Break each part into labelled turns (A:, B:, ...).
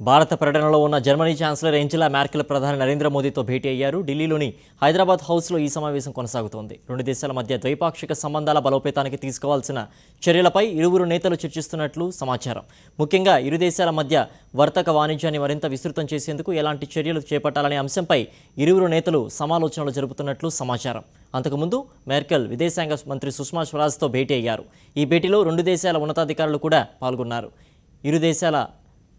A: భారత పర్యటనలో ఉన్న జర్మనీ ఛాన్సలర్ ఏంజెలా మెర్కెల్ ప్రధాని నరేంద్ర మోదీతో భేటీ అయ్యారు. ఢిల్లీలోని హైదరాబాద్ హౌస్లో ఈ సమావేశం కొనసాగుతోంది. రెండు దేశాల మధ్య ద్వైపాక్షిక సంబంధాల బలోపేతానికి తీసుకోవాల్సిన చర్యలపై ఇరువురు నేతలు చర్చిస్తున్నట్లు సమాచారం. ముఖ్యంగా ఇరు దేశాల మధ్య వర్తక వాణిజ్యాన్ని మరింత విస్తృతం చేసేందుకు ఎలాంటి చర్యలు చేపట్టాలనే అంశంపై ఇరువురు నేతలు సమాలోచనలు జరుపుతున్నట్లు సమాచారం. అంతకుముందు మెర్కెల్ విదేశాంగ మంత్రి సుష్మా స్వరాజ్తో భేటీ అయ్యారు. ఈ భేటీలో రెండు దేశాల ఉన్నతాధికారులు కూడా పాల్గొన్నారు. ఇరు దేశాల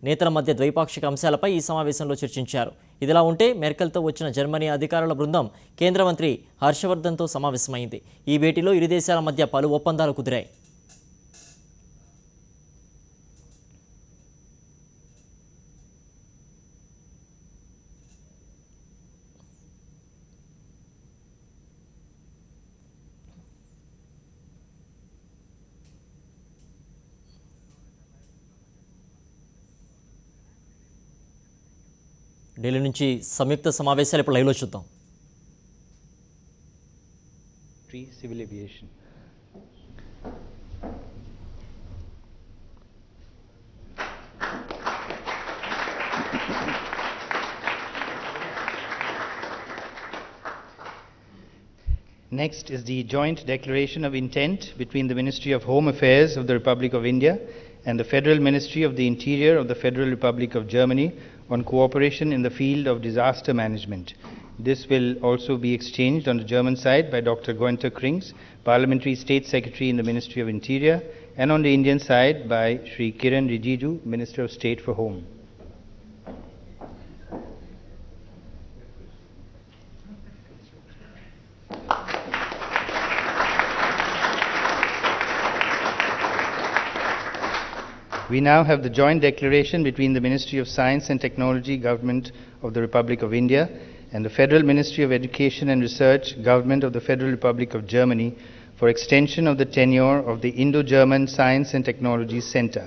A: నేతల మధ్య ద్వైపాక్షిక అంశాలపై ఈ సమావేశంలో చర్చించారు. ఇదిలా ఉంటే మెర్కెల్తో వచ్చిన జర్మనీ అధికారుల బృందం కేంద్ర మంత్రి హర్షవర్ధన్తో సమావేశమైంది. ఈ భేటీలో ఇరు దేశాల మధ్య పలు ఒప్పందాలు కుదిరాయి. ఢిల్లీ నుంచి సంయుక్త సమావేశాలు ఇప్పుడు లైవ్లో చూద్దాం.
B: Civil aviation. Next is the joint declaration of intent between the Ministry of Home Affairs of the Republic of India and the Federal Ministry of the Interior of the Federal Republic of Germany on cooperation in the field of disaster management. This will also be exchanged on the German side by Dr. Günther Krings, Parliamentary State Secretary in the Ministry of Interior, and on the Indian side by Shri Kiran Rijiju, Minister of State for Home. We now have the joint declaration between the Ministry of Science and Technology, Government of the Republic of India, and the Federal Ministry of Education and Research, Government of the Federal Republic of Germany, for extension of the tenure of the Indo-German Science and Technology Center.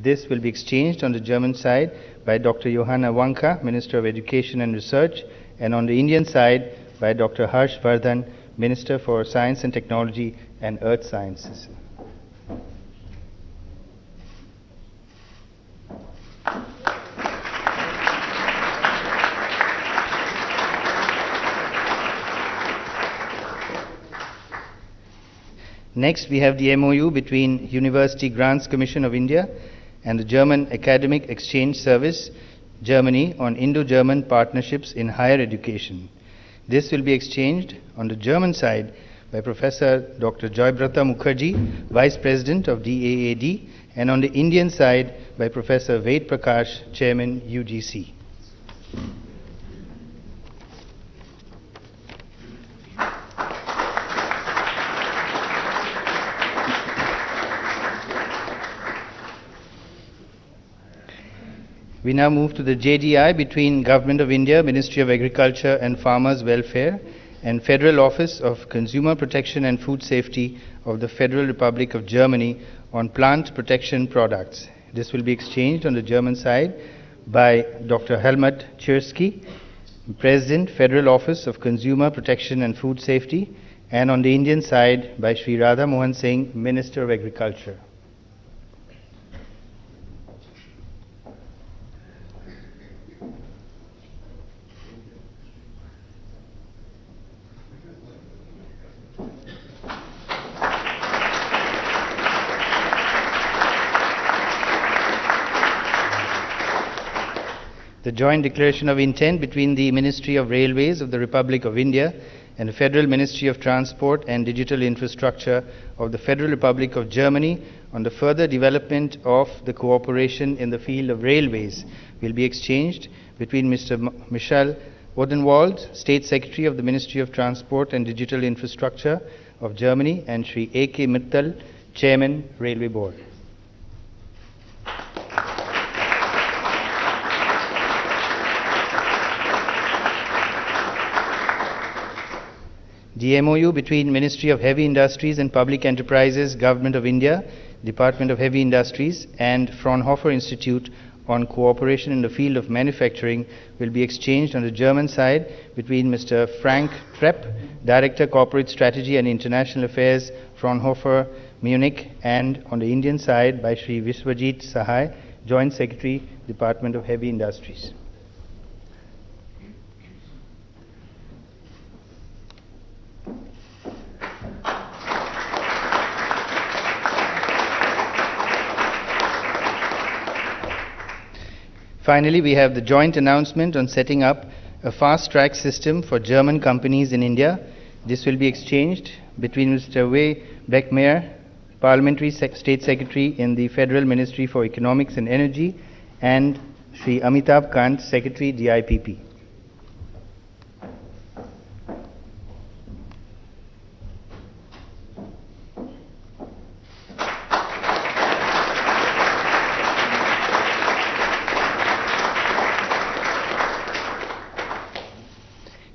B: This will be exchanged on the German side by Dr. Johanna Wanka, Minister of Education and Research, and on the Indian side by Dr. Harsh Vardhan, Minister for Science and Technology and Earth Sciences. Next, we have the MOU between University Grants Commission of India and the German Academic Exchange Service, Germany, on Indo-German partnerships in higher education. This will be exchanged on the German side by Professor Dr. Joybrata Mukherjee, Vice President of DAAD, and on the Indian side by Professor Ved Prakash, Chairman, UGC. We now move to the JDI between Government of India, Ministry of Agriculture and Farmers Welfare, and Federal Office of Consumer Protection and Food Safety of the Federal Republic of Germany on plant protection products. This will be exchanged on the German side by Dr. Helmut Czerski, President, Federal Office of Consumer Protection and Food Safety, and on the Indian side by Shri Radha Mohan Singh, Minister of Agriculture. The joint declaration of intent between the Ministry of Railways of the Republic of India and the Federal Ministry of Transport and Digital Infrastructure of the Federal Republic of Germany on the further development of the cooperation in the field of railways will be exchanged between Mr. Michael Odenwald, State Secretary of the Ministry of Transport and Digital Infrastructure of Germany, and Shri A.K. Mittal, Chairman, Railway Board. The MOU between Ministry of Heavy Industries and Public Enterprises, Government of India, Department of Heavy Industries, and Fraunhofer Institute on cooperation in the field of manufacturing will be exchanged on the German side between Mr. Frank Trepp, Director Corporate Strategy and International Affairs, Fraunhofer, Munich, and on the Indian side by Shri Viswajit Sahai, Joint Secretary, Department of Heavy Industries. Finally, we have the joint announcement on setting up a fast-track system for German companies in India. This will be exchanged between Mr. Uwe Beckmeyer, Parliamentary State Secretary in the Federal Ministry for Economics and Energy, and Sri Amitabh Kant, Secretary, DIPP.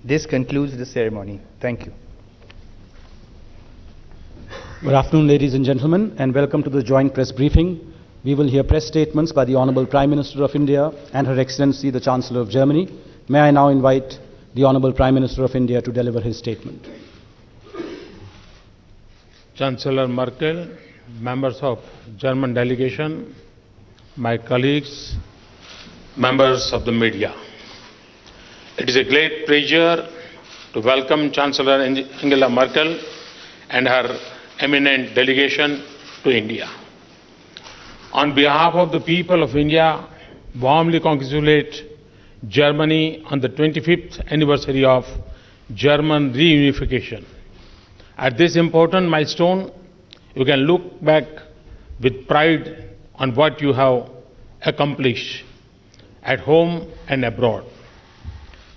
B: This concludes the ceremony. Thank you.
C: Good afternoon, ladies and gentlemen, and welcome to the joint press briefing. We will hear press statements by the Honorable Prime Minister of India and Her Excellency the Chancellor of Germany. May I now invite the Honorable Prime Minister of India to deliver his statement.
D: Chancellor Merkel, members of German delegation, my colleagues, members of the media. It is a great pleasure to welcome Chancellor Angela Merkel and her eminent delegation to India. On behalf of the people of India, warmly congratulate Germany on the 25th anniversary of German reunification. At this important milestone, you can look back with pride on what you have accomplished at home and abroad.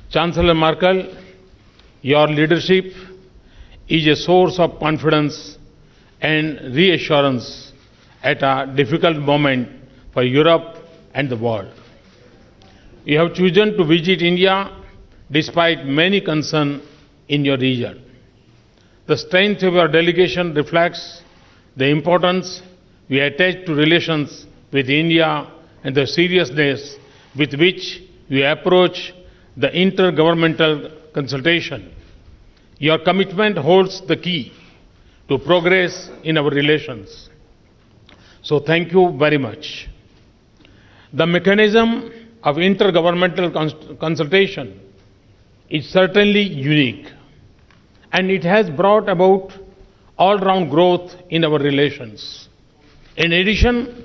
D: Chancellor Merkel, your leadership is a source of confidence and reassurance at a difficult moment for Europe and the world. You have chosen to visit India despite many concerns in your region. The strength of your delegation reflects the importance we attach to relations with India and the seriousness with which we approach the Inter-Governmental consultation. Your commitment holds the key to progress in our relations. So thank you very much. The mechanism of Inter-Governmental consultation is certainly unique, and it has brought about all-round growth in our relations. In addition,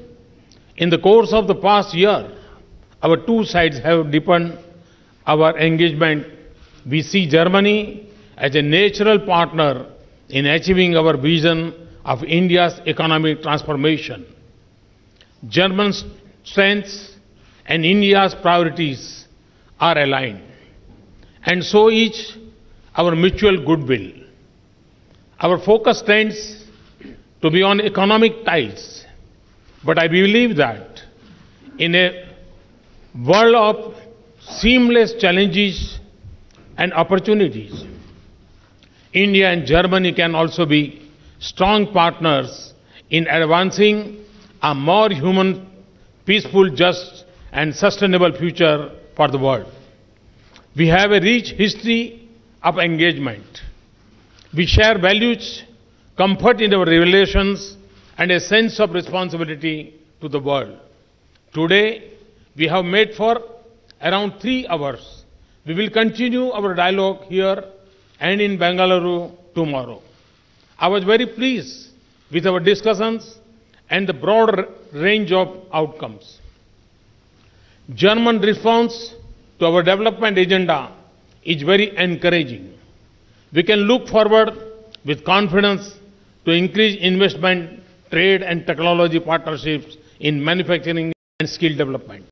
D: in the course of the past year, our two sides have deepened our engagement. We see Germany as a natural partner in achieving our vision of India's economic transformation. German strengths and India's priorities are aligned, and so is our mutual goodwill. Our focus tends to be on economic ties, but I believe that in a world of seamless challenges and opportunities, India and Germany can also be strong partners in advancing a more human, peaceful, just, and sustainable future for the world. We have a rich history of engagement. We share values, comfort in our relations, and a sense of responsibility to the world. Today, we have met for around 3 hours. We will continue our dialogue here and in Bengaluru tomorrow. I was very pleased with our discussions and the broad range of outcomes. German response to our development agenda is very encouraging. We can look forward with confidence to increase investment, trade and technology partnerships in manufacturing and skill development.